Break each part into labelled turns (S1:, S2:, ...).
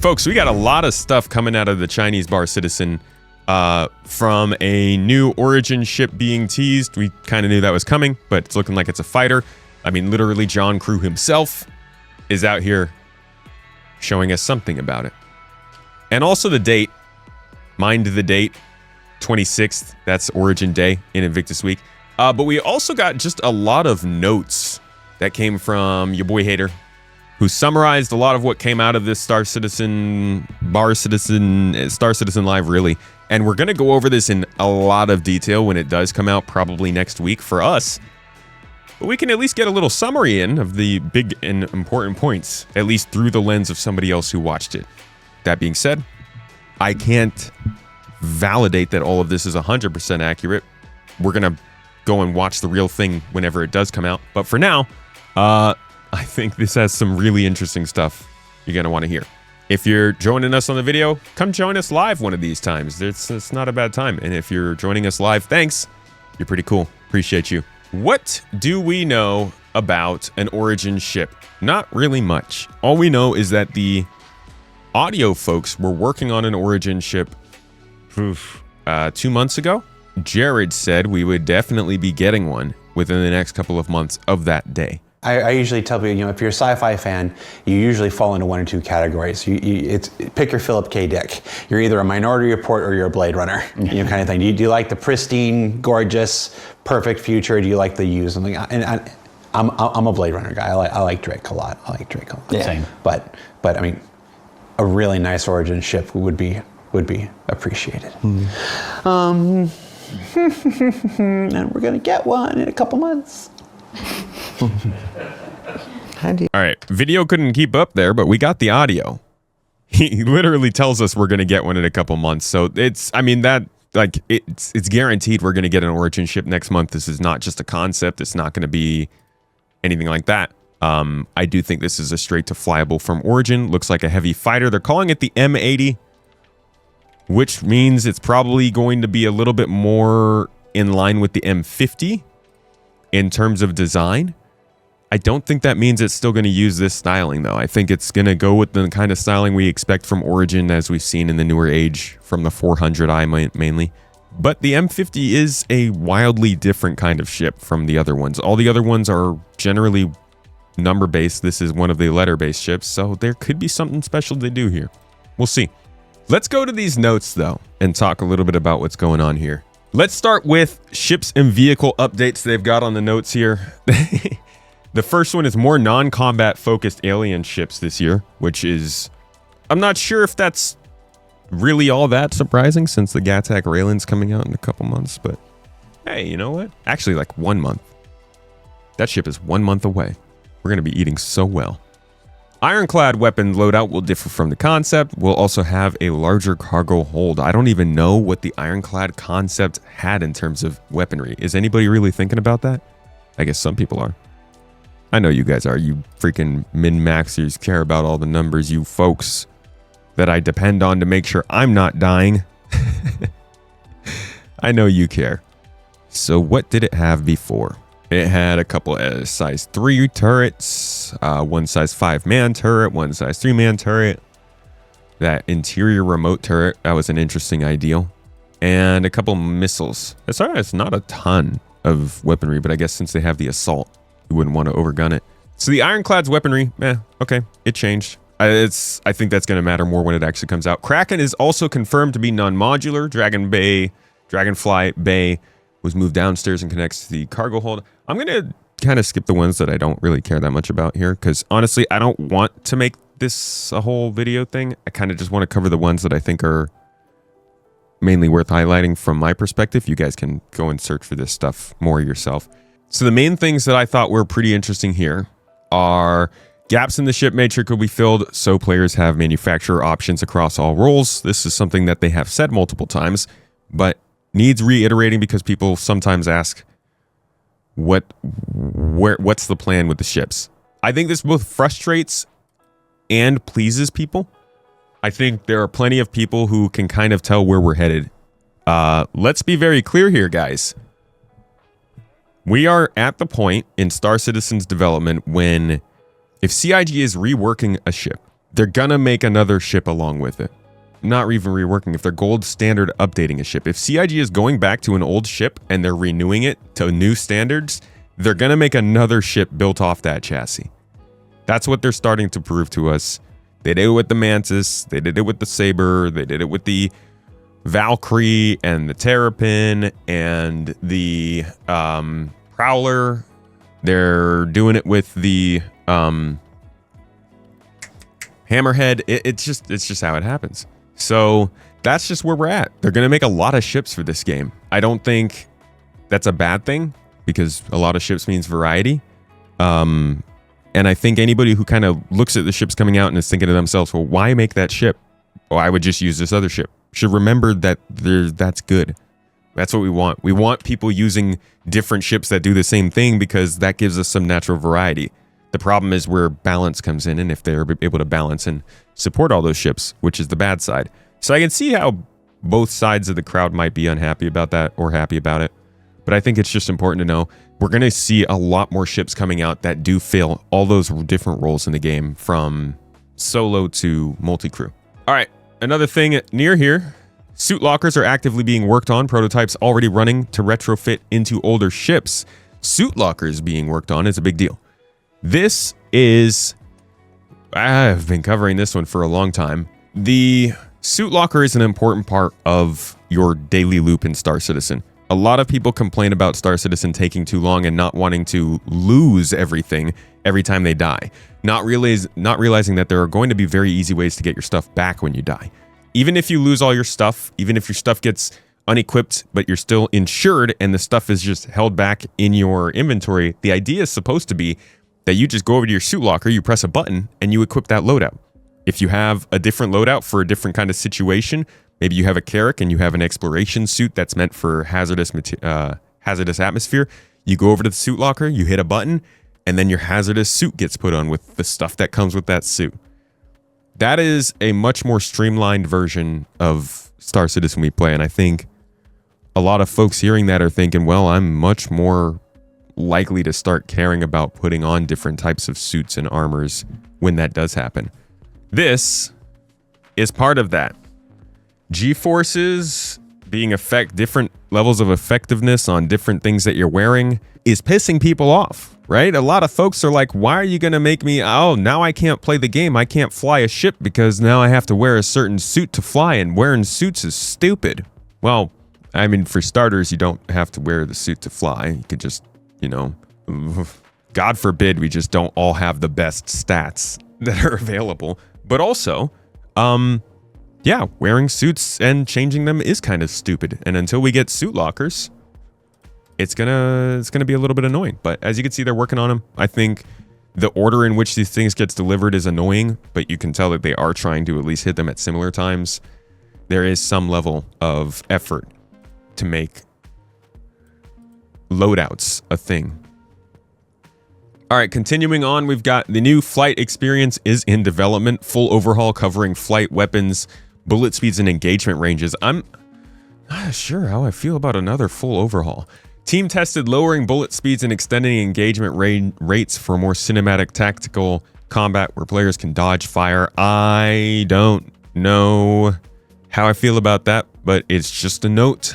S1: Folks, we got a lot of stuff coming out of the Chinese Bar Citizen from a new Origin ship being teased. We kind of knew that was coming, but it's looking like it's a fighter. I mean, literally, John Crew himself is out here showing us something about it. And also the date. Mind the date. 26th. That's Origin Day in Invictus Week. But we also got just a lot of notes that came from your boy Hater, who summarized a lot of what came out of this Star Citizen Live, really. And we're going to go over this in a lot of detail when it does come out, probably next week for us. But we can at least get a little summary in of the big and important points, at least through the lens of somebody else who watched it. That being said, I can't validate that all of this is 100% accurate. We're going to go and watch the real thing whenever it does come out. But for now, I think this has some really interesting stuff you're going to want to hear. If you're joining us on the video, come join us live one of these times. It's not a bad time. And if you're joining us live, thanks. You're pretty cool. Appreciate you. What do we know about an Origin ship? Not really much. All we know is that the audio folks were working on an Origin ship 2 months ago. Jared said we would definitely be getting one within the next couple of months of that day.
S2: I usually tell people, if you're a sci-fi fan, you usually fall into one or two categories. It's pick your Philip K. Dick. You're either a Minority Report or you're a Blade Runner, kind of thing. Do you like the pristine, gorgeous, perfect future? Do you like the used? And I'm a Blade Runner guy. I like Drake a lot.
S3: Yeah. Same.
S2: But I mean, a really nice Origin ship would be appreciated. And we're gonna get one in a couple months.
S1: All right, video couldn't keep up there, but we got the audio. He literally tells us we're going to get one in a couple months. So it's guaranteed we're going to get an Origin ship next month. This is not just a concept. It's not going to be anything like that. I do think this is a straight to flyable from Origin. Looks like a heavy fighter. They're calling it the M80, which means it's probably going to be a little bit more in line with the M50 in terms of design. I don't think that means it's still going to use this styling, though. I think it's going to go with the kind of styling we expect from Origin, as we've seen in the newer age from the 400i mainly. But the M50 is a wildly different kind of ship from the other ones. All the other ones are generally number-based. This is one of the letter-based ships, so there could be something special they do here. We'll see. Let's go to these notes, though, and talk a little bit about what's going on here. Let's start with ships and vehicle updates they've got on the notes here. The first one is more non-combat focused alien ships this year, which is... I'm not sure if that's really all that surprising since the Gattac Raylan's coming out in a couple months, but hey, you know what? Actually, like 1 month. That ship is 1 month away. We're going to be eating so well. Ironclad weapon loadout will differ from the concept. We'll also have a larger cargo hold. I don't even know what the Ironclad concept had in terms of weaponry. Is anybody really thinking about that? I guess some people are. I know you guys are. You freaking min-maxers care about all the numbers, you folks that I depend on to make sure I'm not dying. I know you care. So what did it have before? It had a couple of size 3 turrets, one size 5-man turret, one size 3-man turret. That interior remote turret, that was an interesting ideal. And a couple missiles. It's not a ton of weaponry, but I guess since they have the assault, you wouldn't want to overgun it. So the Ironclad's weaponry, okay, it changed. I think that's going to matter more when it actually comes out. Kraken is also confirmed to be non-modular. Dragonfly Bay was moved downstairs and connects to the cargo hold. I'm going to kind of skip the ones that I don't really care that much about here, because honestly, I don't want to make this a whole video thing. I kind of just want to cover the ones that I think are mainly worth highlighting from my perspective. You guys can go and search for this stuff more yourself. So the main things that I thought were pretty interesting here are gaps in the ship matrix will be filled so players have manufacturer options across all roles. This is something that they have said multiple times, but needs reiterating because people sometimes ask, what's the plan with the ships? I think this both frustrates and pleases people. I think there are plenty of people who can kind of tell where we're headed. Let's be very clear here, guys. We are at the point in Star Citizen's development when if CIG is reworking a ship, they're gonna make another ship along with it. Not even reworking. If they're gold standard updating a ship. If CIG is going back to an old ship and they're renewing it to new standards, they're gonna make another ship built off that chassis. That's what they're starting to prove to us. They did it with the Mantis, they did it with the Saber, they did it with the Valkyrie and the Terrapin and the Prowler. They're doing it with the Hammerhead. It's just how it happens. So that's just where we're at. They're going to make a lot of ships for this game. I don't think that's a bad thing because a lot of ships means variety. And I think anybody who kind of looks at the ships coming out and is thinking to themselves, well, why make that ship? Well, I would just use this other ship. Should remember that that's good. That's what we want. We want people using different ships that do the same thing because that gives us some natural variety. The problem is where balance comes in, and if they're able to balance and support all those ships, which is the bad side. So I can see how both sides of the crowd might be unhappy about that or happy about it. But I think it's just important to know we're going to see a lot more ships coming out that do fill all those different roles in the game, from solo to multi-crew. All right, another thing near here. Suit lockers are actively being worked on, prototypes already running to retrofit into older ships. Suit lockers being worked on is a big deal. This is, I've been covering this one for a long time. The suit locker is an important part of your daily loop in Star Citizen. A lot of people complain about Star Citizen taking too long and not wanting to lose everything every time they die. Not realizing that there are going to be very easy ways to get your stuff back when you die. Even if you lose all your stuff, even if your stuff gets unequipped, but you're still insured and the stuff is just held back in your inventory, the idea is supposed to be that you just go over to your suit locker, you press a button, and you equip that loadout. If you have a different loadout for a different kind of situation, maybe you have a Carrack and you have an exploration suit that's meant for hazardous atmosphere, you go over to the suit locker, you hit a button, and then your hazardous suit gets put on with the stuff that comes with that suit. That is a much more streamlined version of Star Citizen we play, and I think a lot of folks hearing that are thinking, well, I'm much more likely to start caring about putting on different types of suits and armors when that does happen. This is part of that. G-forces being different levels of effectiveness on different things that you're wearing is pissing people off, right? A lot of folks are like, why are you going to make me, oh, now I can't play the game. I can't fly a ship because now I have to wear a certain suit to fly, and wearing suits is stupid. Well, I mean, for starters, you don't have to wear the suit to fly. You could just, God forbid we just don't all have the best stats that are available. But also, yeah, wearing suits and changing them is kind of stupid. And until we get suit lockers, it's gonna be a little bit annoying. But as you can see, they're working on them. I think the order in which these things gets delivered is annoying, but you can tell that they are trying to at least hit them at similar times. There is some level of effort to make loadouts a thing. All right, continuing on, we've got the new flight experience is in development. Full overhaul covering flight, weapons, bullet speeds, and engagement ranges. I'm not sure how I feel about another full overhaul. Team tested lowering bullet speeds and extending engagement rates for more cinematic tactical combat where players can dodge fire. I don't know how I feel about that, but it's just a note.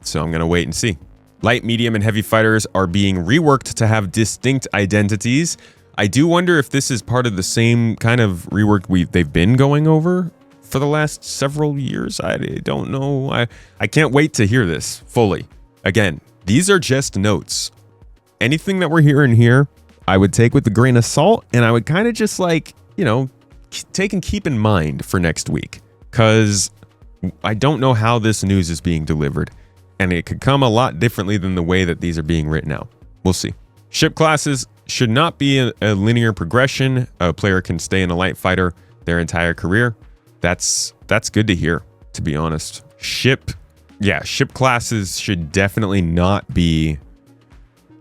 S1: So I'm going to wait and see. Light, medium, and heavy fighters are being reworked to have distinct identities. I do wonder if this is part of the same kind of rework they've been going over for the last several years. I don't know. I can't wait to hear this fully. Again, these are just notes. Anything that we're hearing here, I would take with a grain of salt, and I would kind of just take and keep in mind for next week, because I don't know how this news is being delivered. And it could come a lot differently than the way that these are being written out. We'll see. Ship classes should not be a linear progression. A player can stay in a light fighter their entire career. That's good to hear, to be honest. Ship classes should definitely not be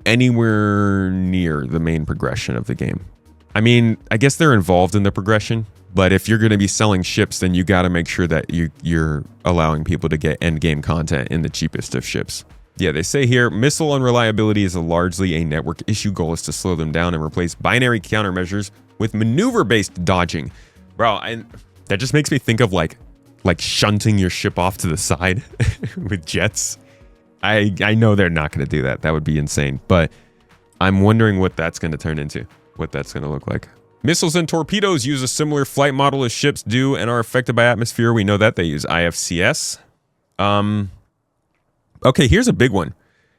S1: anywhere near the main progression of the game. I mean, I guess they're involved in the progression, but if you're going to be selling ships, then you got to make sure that you're allowing people to get end game content in the cheapest of ships. Yeah, they say here, missile unreliability is largely a network issue. Goal is to slow them down and replace binary countermeasures with maneuver-based dodging. Bro, that just makes me think of like shunting your ship off to the side with jets. I know they're not going to do that. That would be insane. But I'm wondering what that's going to turn into, what that's going to look like. Missiles and torpedoes use a similar flight model as ships do and are affected by atmosphere. We know that. They use IFCS. Okay, here's a big one.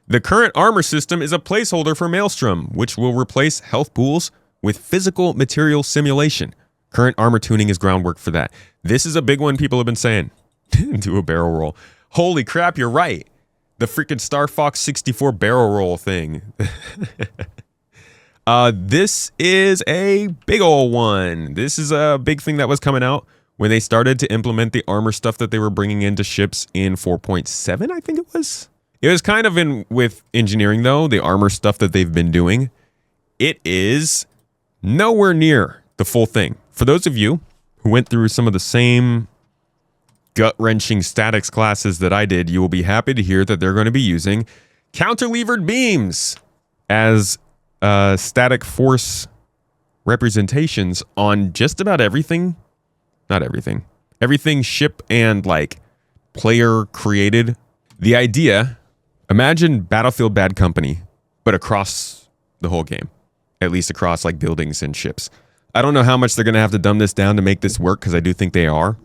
S1: The current armor system is a placeholder for Maelstrom, which will replace health pools with physical material simulation. Current armor tuning is groundwork for that. This is a big one people have been saying. Do a barrel roll. Holy crap, you're right. The freaking Star Fox 64 barrel roll thing. This is a big ol' one. This is a big thing that was coming out when they started to implement the armor stuff that they were bringing into ships in 4.7, I think it was. It was kind of in with engineering, though, the armor stuff that they've been doing. It is nowhere near the full thing. For those of you who went through some of the same gut-wrenching statics classes that I did, you will be happy to hear that they're going to be using counter-levered beams as static force representations on just about everything. Not everything. Everything ship and like player created. The idea, imagine Battlefield Bad Company, but across the whole game. At least across like buildings and ships. I don't know how much they're going to have to dumb this down to make this work, because I do think they are.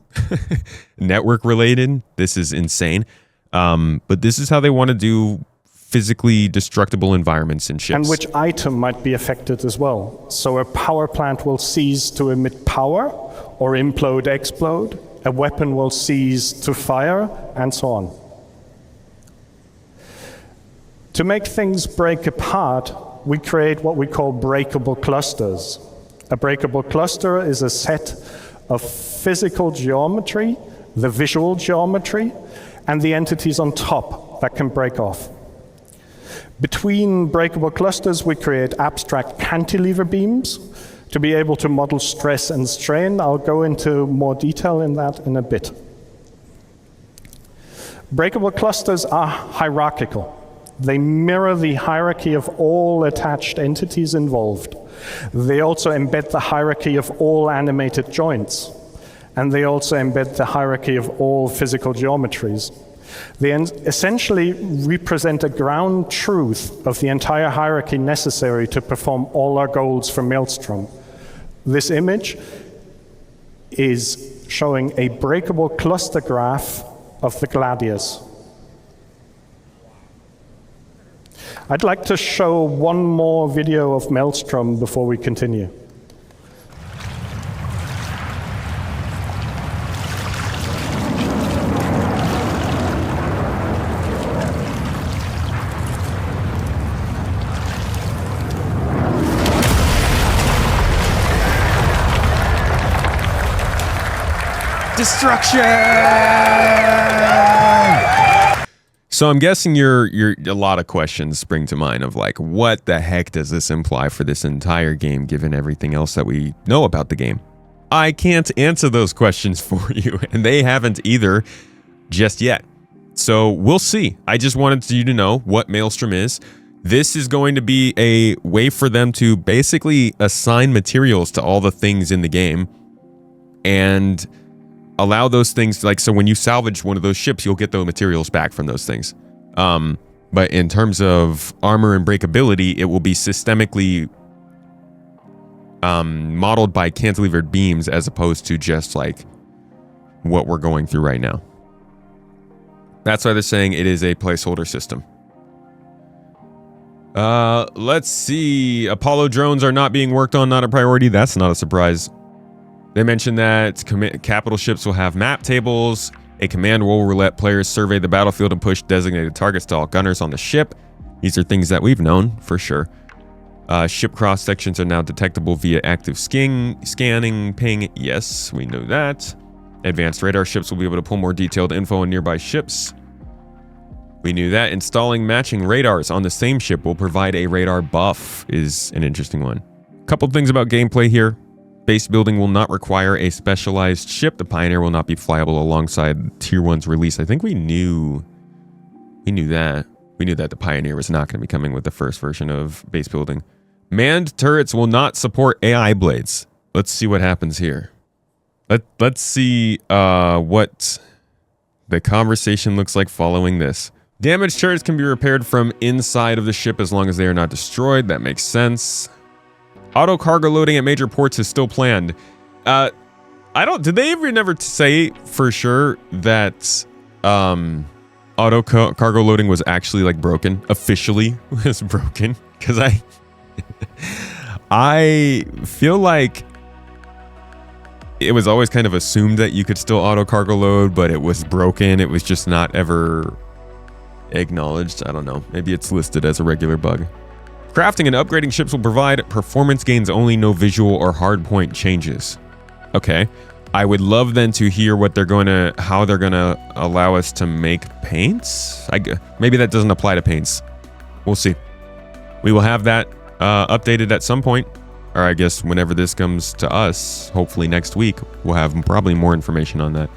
S1: Network related. This is insane. But this is how they want to do physically destructible environments in ships.
S3: And which item might be affected as well. So a power plant will cease to emit power or implode, explode. A weapon will cease to fire, and so on. To make things break apart, we create what we call breakable clusters. A breakable cluster is a set of physical geometry, the visual geometry, and the entities on top that can break off. Between breakable clusters, we create abstract cantilever beams to be able to model stress and strain. I'll go into more detail in that in a bit. Breakable clusters are hierarchical. They mirror the hierarchy of all attached entities involved. They also embed the hierarchy of all animated joints. And they also embed the hierarchy of all physical geometries. They essentially represent a ground truth of the entire hierarchy necessary to perform all our goals for Maelstrom. This image is showing a breakable cluster graph of the Gladius. I'd like to show one more video of Maelstrom before we continue.
S1: Destruction! So I'm guessing a lot of questions spring to mind of like, what the heck does this imply for this entire game, given everything else that we know about the game? I can't answer those questions for you, and they haven't either just yet. So we'll see. I just wanted you to know what Maelstrom is. This is going to be a way for them to basically assign materials to all the things in the game and allow those things, like, so when you salvage one of those ships, you'll get those materials back from those things. But in terms of armor and breakability, it will be systemically modeled by cantilevered beams as opposed to just like what we're going through right now. That's why they're saying it is a placeholder system. Let's see. Apollo drones are not being worked on, not a priority. That's not a surprise. They mentioned that capital ships will have map tables. A command will let players survey the battlefield and push designated targets to all gunners on the ship. These are things that we've known for sure. Ship cross sections are now detectable via active scanning ping. Yes, we know that. Advanced radar ships will be able to pull more detailed info on nearby ships. We knew that. Installing matching radars on the same ship will provide a radar buff is an interesting one. Couple things about gameplay here. Base building will not require a specialized ship. The Pioneer will not be flyable alongside Tier 1's release. I think we knew that. We knew that the Pioneer was not going to be coming with the first version of base building. Manned turrets will not support AI blades. Let's see what happens here. Let's see what the conversation looks like following this. Damaged turrets can be repaired from inside of the ship as long as they are not destroyed. That makes sense. Auto cargo loading at major ports is still planned. Did they ever never say for sure that auto cargo loading was actually like broken? Officially was broken? Because I feel like it was always kind of assumed that you could still auto cargo load, but it was broken. It was just not ever acknowledged. I don't know. Maybe it's listed as a regular bug. Crafting and upgrading ships will provide performance gains only, no visual or hardpoint changes. Okay. I would love then to hear how they're gonna allow us to make paints. Maybe that doesn't apply to paints. We'll see. We will have that updated at some point, or I guess whenever this comes to us, hopefully next week, we'll have probably more information on that.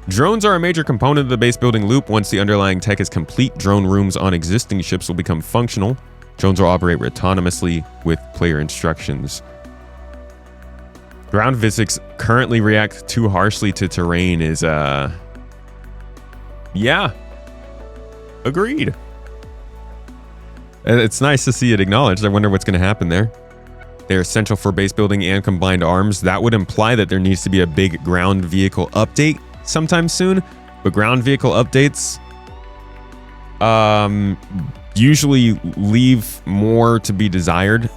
S1: Drones are a major component of the base building loop. Once the underlying tech is complete, drone rooms on existing ships will become functional. Drones will operate autonomously with player instructions. Ground physics currently react too harshly to terrain is, yeah. Agreed. It's nice to see it acknowledged. I wonder what's going to happen there. They're essential for base building and combined arms. That would imply that there needs to be a big ground vehicle update sometime soon. But ground vehicle updates usually leave more to be desired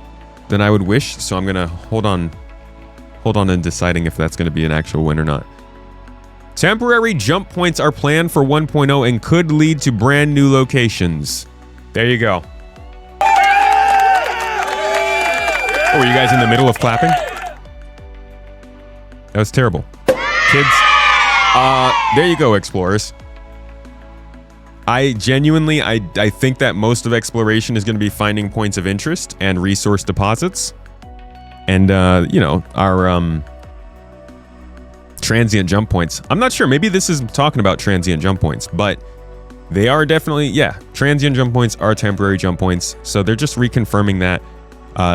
S1: than I would wish. So I'm going to hold on in deciding if that's going to be an actual win or not. Temporary jump points are planned for 1.0 and could lead to brand new locations. There you go. Oh, were you guys in the middle of clapping? That was terrible. Kids, there you go, explorers. I genuinely think that most of exploration is going to be finding points of interest and resource deposits. And, our transient jump points. I'm not sure. Maybe this is talking about transient jump points, but they are definitely, yeah, transient jump points are temporary jump points. So they're just reconfirming that.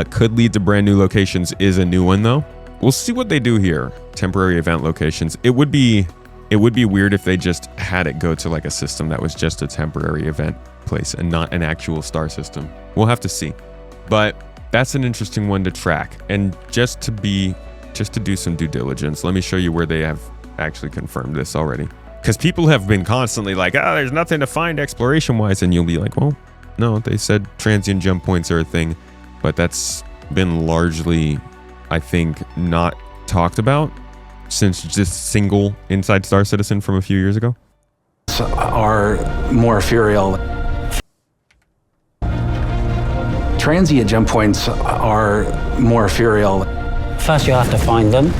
S1: Could lead to brand new locations is a new one, though. We'll see what they do here. Temporary event locations. It would be weird if they just had it go to like a system that was just a temporary event place and not an actual star system. We'll have to see. But that's an interesting one to track. And just to do some due diligence, let me show you where they have actually confirmed this already. Because people have been constantly like, there's nothing to find exploration-wise. And you'll be like, well, no, they said transient jump points are a thing. But that's been largely, I think, not talked about since just single Inside Star Citizen from a few years ago.
S4: Are more ethereal. Transient jump points are more ethereal.
S5: First you have to find them,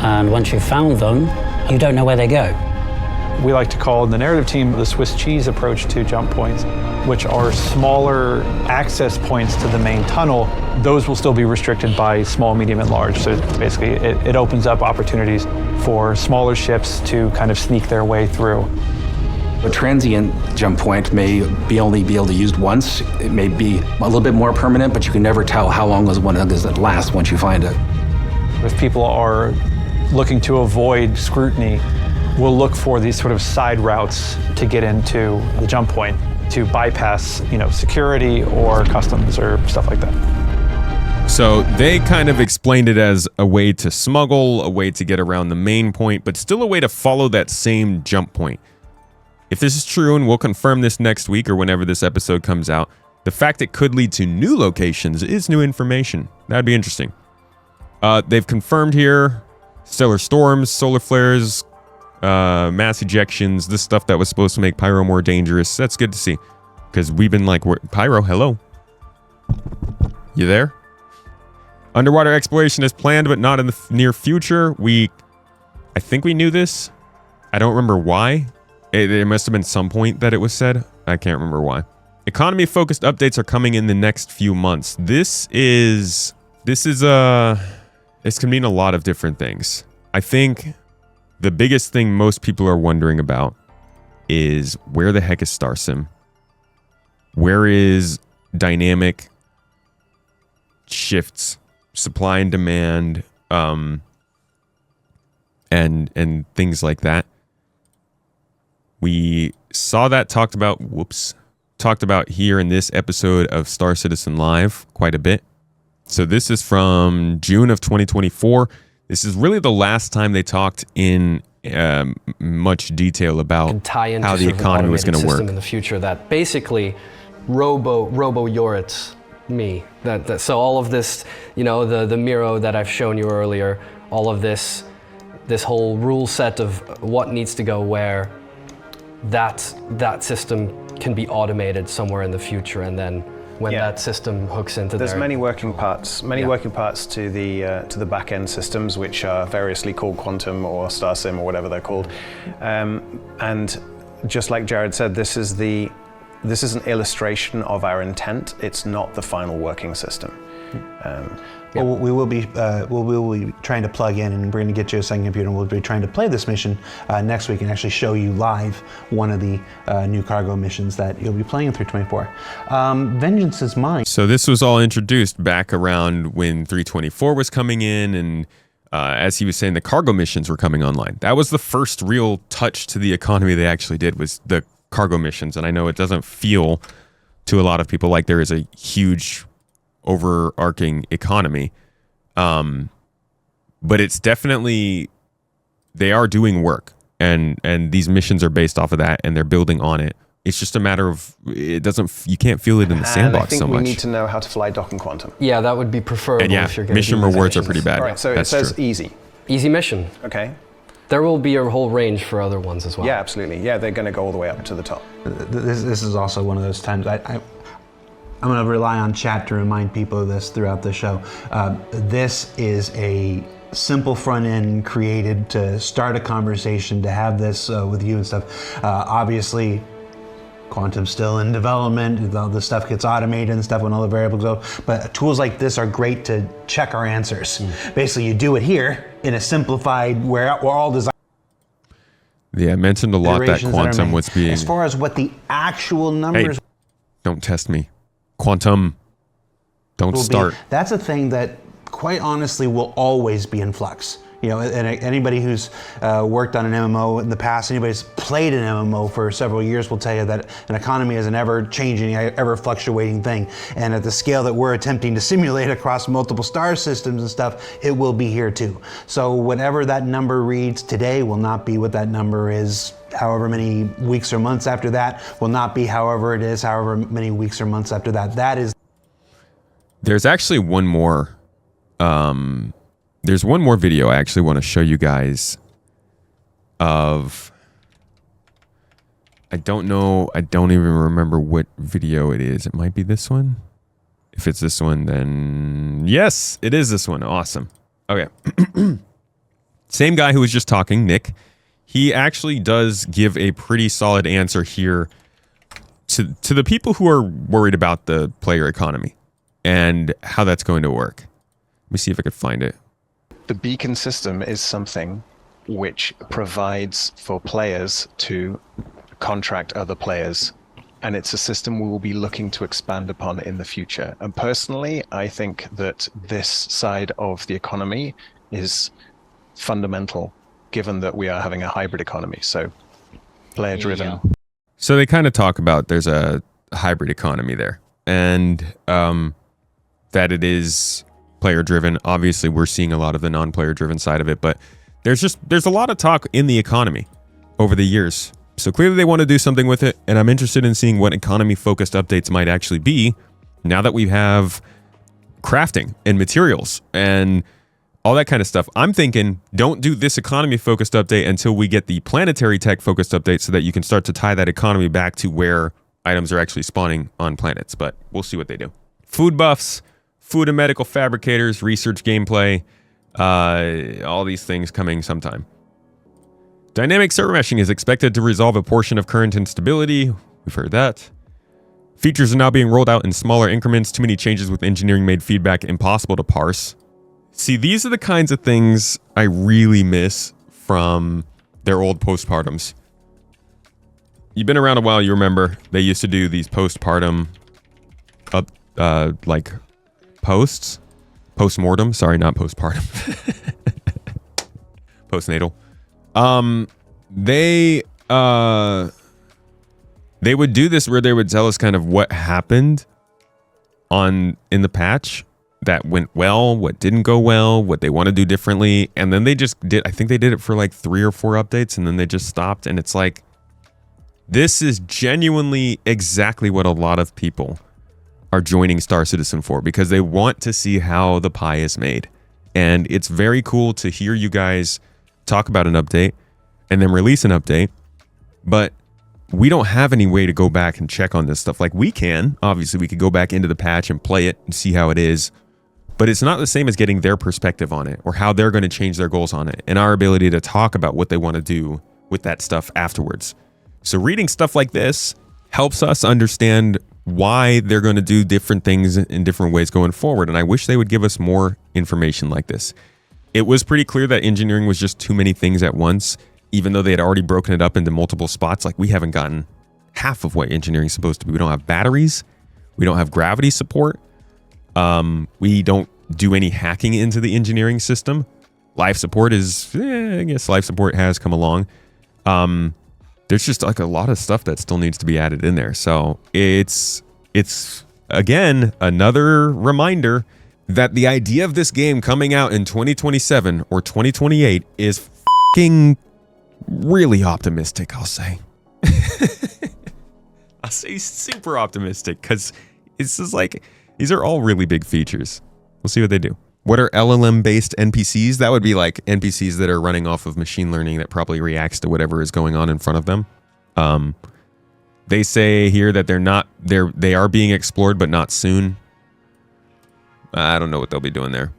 S5: and once you've found them, you don't know where they go.
S6: We like to call in the narrative team the Swiss cheese approach to jump points, which are smaller access points to the main tunnel. Those will still be restricted by small, medium, and large. So basically, it opens up opportunities for smaller ships to kind of sneak their way through.
S4: A transient jump point may only be able to be used once. It may be a little bit more permanent, but you can never tell how long one does it last once you find it.
S6: If people are looking to avoid scrutiny, we'll look for these sort of side routes to get into the jump point to bypass, security or customs or stuff like that.
S1: So they kind of explained it as a way to smuggle, a way to get around the main point, but still a way to follow that same jump point. If this is true, and we'll confirm this next week or whenever this episode comes out, the fact it could lead to new locations is new information. That'd be interesting. They've confirmed here stellar storms, solar flares, mass ejections, this stuff that was supposed to make Pyro more dangerous. That's good to see, because we've been like, Pyro, hello. You there? Underwater exploration is planned, but not in the near future. I think we knew this. I don't remember why. There must have been some point that it was said. I can't remember why. Economy-focused updates are coming in the next few months. This can mean a lot of different things. I think the biggest thing most people are wondering about is where the heck is StarSim? Where is dynamic shifts, supply and demand, and things like that. We saw that talked about here in this episode of Star Citizen Live quite a bit. So this is from June of 2024. This is really the last time they talked in much detail about how the economy was going to work
S7: in the future. That basically robo Yoritz me. So all of this, the Miro that I've shown you earlier, all of this whole rule set of what needs to go where, that system can be automated somewhere in the future, and then when that system hooks into
S8: there's many working parts to the back end systems, which are variously called Quantum or StarSim or whatever they're called, and just like Jared said, this is an illustration of our intent. It's not the final working system.
S2: Well, we will be trying to plug in, and we're going to get you a second computer, and we'll be trying to play this mission next week and actually show you live one of the new cargo missions that you'll be playing in 324. Vengeance is Mine.
S1: So this was all introduced back around when 324 was coming in, and as he was saying, the cargo missions were coming online. That was the first real touch to the economy they actually did, was the cargo missions. And I know it doesn't feel to a lot of people like there is a huge overarching economy, but it's definitely, they are doing work, and these missions are based off of that, and they're building on it. It's just a matter of, you can't feel it in the sandbox so much.
S8: We need to know how to fly Dock and Quantum.
S7: Yeah, that would be preferable.
S1: And
S7: if you're going
S1: mission rewards are pretty bad.
S8: All right, so
S1: That's
S8: it says
S1: true.
S8: easy
S7: mission.
S8: Okay.
S7: There will be a whole range for other ones as well.
S8: Yeah, absolutely. Yeah, they're going to go all the way up to the top.
S2: This is also one of those times I'm going to rely on chat to remind people of this throughout the show. This is a simple front end created to start a conversation, to have this with you and stuff. Obviously, Quantum's still in development. All the stuff gets automated and stuff when all the variables go. But tools like this are great to check our answers. Basically, you do it here in a simplified, where we're all designed.
S1: Yeah, I mentioned a lot that Quantum was being...
S2: As far as what the actual numbers...
S1: Hey, don't test me. Quantum, don't start.
S2: That's a thing that, quite honestly, will always be in flux. And anybody who's worked on an MMO in the past, anybody who's played an MMO for several years will tell you that an economy is an ever-changing, ever-fluctuating thing. And at the scale that we're attempting to simulate across multiple star systems and stuff, it will be here too. So whatever that number reads today will not be what that number is however many weeks or months after that, will not be however it is however many weeks or months after that. That is...
S1: There's actually one more... There's one more video I actually want to show you guys of... I don't even remember what video it is. It might be this one. If it's this one, then... Yes, it is this one. Awesome. Okay. Same guy who was just talking, Nick. He actually does give a pretty solid answer here to the people who are worried about the player economy and how that's going to work. Let me see if I could find it.
S9: The beacon system is something which provides for players to contract other players, and it's a system we will be looking to expand upon in the future. And personally, I think that this side of the economy is fundamental, given that we are having a hybrid economy, so player driven.
S1: So they kind of talk about there's a hybrid economy there, and that it is player driven. Obviously, we're seeing a lot of the non-player driven side of it, but there's a lot of talk in the economy over the years. So clearly they want to do something with it, and I'm interested in seeing what economy focused updates might actually be now that we have crafting and materials and all that kind of stuff. I'm thinking don't do this economy focused update until we get the planetary tech focused update so that you can start to tie that economy back to where items are actually spawning on planets, but we'll see what they do. Food buffs, food and medical fabricators, research gameplay, all these things coming sometime. Dynamic server meshing is expected to resolve a portion of current instability. We've heard that. Features are now being rolled out in smaller increments. Too many changes with engineering made feedback impossible to parse. See, these are the kinds of things I really miss from their old postpartums. You've been around a while, you remember they used to do these postpartum like posts. Postmortem, sorry, not postpartum. postnatal. They would do this where they would tell us kind of what happened in the patch that went well, what didn't go well, what they want to do differently, and then they just did. I think they did it for like 3 or 4 updates, and then they just stopped. And it's like, this is genuinely exactly what a lot of people are joining Star Citizen for, because they want to see how the pie is made. And it's very cool to hear you guys talk about an update and then release an update, but we don't have any way to go back and check on this stuff. Like, we can, obviously we could go back into the patch and play it and see how it is, but it's not the same as getting their perspective on it or how they're going to change their goals on it and our ability to talk about what they want to do with that stuff afterwards. So reading stuff like this helps us understand why they're going to do different things in different ways going forward. And I wish they would give us more information like this. It was pretty clear that engineering was just too many things at once, even though they had already broken it up into multiple spots. Like, we haven't gotten half of what engineering is supposed to be. We don't have batteries. We don't have gravity support. We don't do any hacking into the engineering system. Life support is, I guess life support has come along. There's just like a lot of stuff that still needs to be added in there. So it's again, another reminder that the idea of this game coming out in 2027 or 2028 is fucking really optimistic, I'll say. I'll say super optimistic, because it's just like, these are all really big features. We'll see what they do. What are LLM-based NPCs? That would be like NPCs that are running off of machine learning that probably reacts to whatever is going on in front of them. They say here that they are being explored, but not soon. I don't know what they'll be doing there.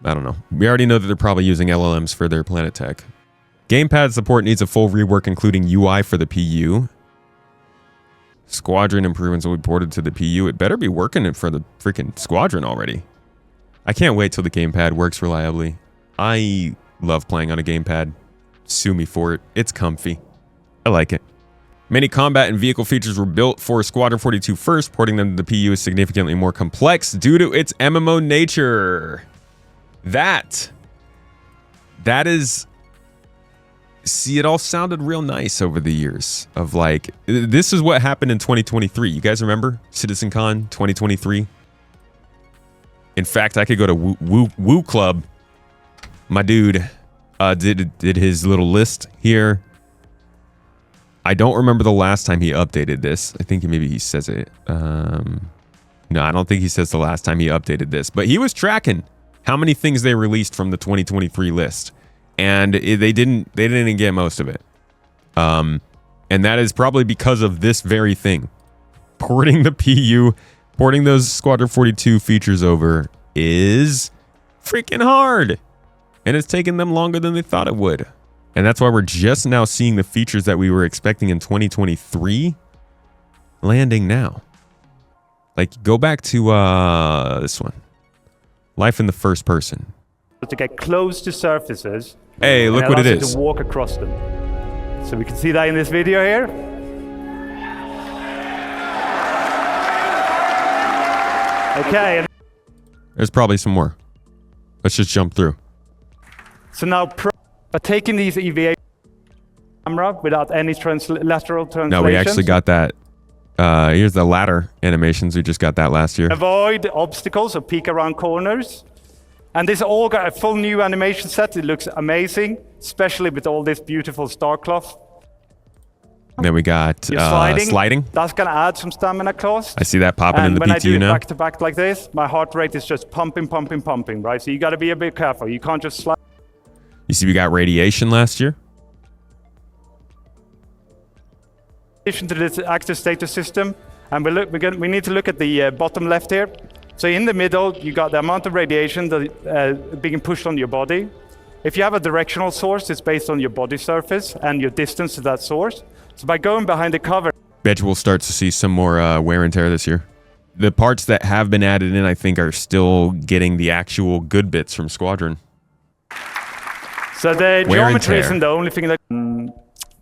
S1: I don't know. We already know that they're probably using LLMs for their planet tech. Gamepad support needs a full rework, including UI for the PU. Squadron improvements will be ported to the PU. It better be working for the freaking Squadron already. I can't wait till the gamepad works reliably. I love playing on a gamepad. Sue me for it. It's comfy. I like it. Many combat and vehicle features were built for Squadron 42 first. Porting them to the PU is significantly more complex due to its MMO nature. That is... See, it all sounded real nice over the years of like... This is what happened in 2023. You guys remember CitizenCon 2023? In fact, I could go to Woo Club. My dude did his little list here. I don't remember the last time he updated this. I think maybe he says it. No, I don't think he says the last time he updated this. But he was tracking how many things they released from the 2023 list, and they didn't get most of it. And that is probably because of this very thing. Porting the PU. Porting those Squadron 42 features over is freaking hard. And it's taken them longer than they thought it would. And that's why we're just now seeing the features that we were expecting in 2023 landing now. Like, go back to this one. Life in the first person.
S10: To get close to surfaces.
S1: Hey, look what it is.
S10: To walk across them. So we can see that in this video here. Okay.
S1: There's probably some more. Let's just jump through.
S10: So now, by taking these EVA camera without any lateral translation.
S1: No, we actually got that. Here's the ladder animations. We just got that last year.
S10: Avoid obstacles or peek around corners. And this all got a full new animation set. It looks amazing, especially with all this beautiful star cloth.
S1: Then we got sliding.
S10: That's going to add some stamina cost.
S1: I see that popping in the PTU now.
S10: And when I do it back to back like this, my heart rate is just pumping, right? So you got to be a bit careful. You can't just slide.
S1: You see we got radiation last year.
S10: In addition to this active status system, and we need to look at the bottom left here. So in the middle, you got the amount of radiation that being pushed on your body. If you have a directional source, it's based on your body surface and your distance to that source. So by going behind the cover...
S1: Bet we'll start to see some more wear and tear this year. The parts that have been added in, I think, are still getting the actual good bits from Squadron.
S10: So the geometry isn't the only thing that...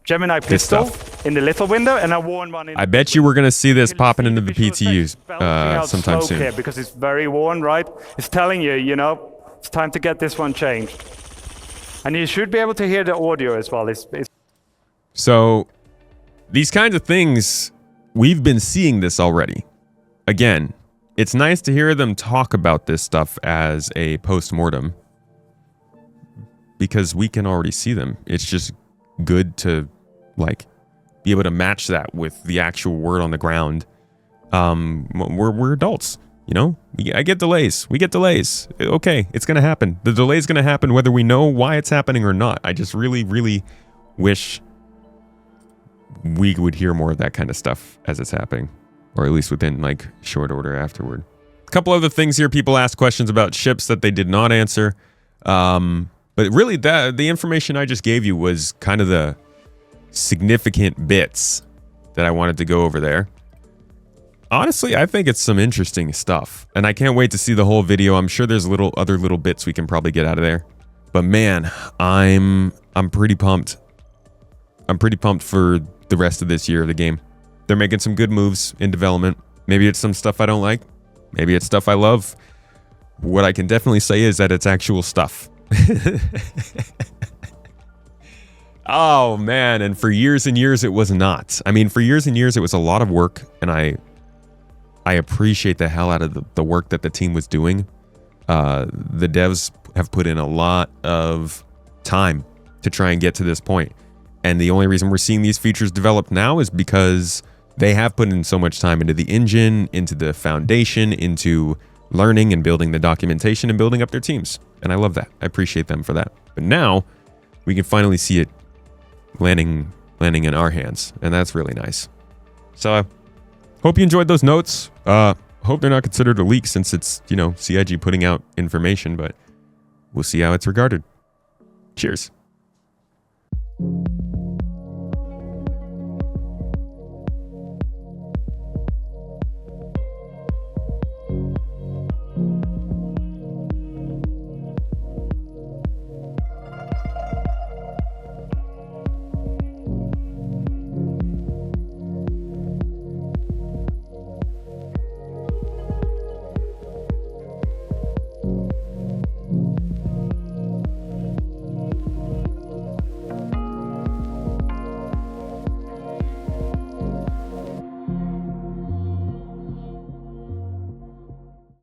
S10: Gemini pistol in the little window, and I worn one in...
S1: I bet you we're going to see this popping into the PTUs sometime soon.
S10: Here because it's very worn, right? It's telling you, you know, it's time to get this one changed. And you should be able to hear the audio as well.
S1: So these kinds of things, we've been seeing this already. Again, it's nice to hear them talk about this stuff as a post-mortem because we can already see them. It's just good to like be able to match that with the actual word on the ground. We're adults, you know? I get delays. We get delays. Okay, it's going to happen. The delay is going to happen whether we know why it's happening or not. I just really, really wish we would hear more of that kind of stuff as it's happening, or at least within like short order afterward. A couple other things here. People asked questions about ships that they did not answer. But really the information I just gave you was kind of the significant bits that I wanted to go over there. Honestly, I think it's some interesting stuff, and I can't wait to see the whole video. I'm sure there's other little bits we can probably get out of there. But man, I'm pretty pumped. I'm pretty pumped for the rest of this year of the game. They're making some good moves in development. Maybe it's some stuff I don't like. Maybe it's stuff I love. What I can definitely say is that it's actual stuff. Oh man, and for years and years it was not. I mean, for years and years it was a lot of work, and I appreciate the hell out of the work that the team was doing. The devs have put in a lot of time to try and get to this point. And the only reason we're seeing these features develop now is because they have put in so much time into the engine, into the foundation, into learning and building the documentation and building up their teams. And I love that. I appreciate them for that. But now we can finally see it landing in our hands. And that's really nice. So I hope you enjoyed those notes. Hope they're not considered a leak since it's, you know, CIG putting out information, but we'll see how it's regarded. Cheers.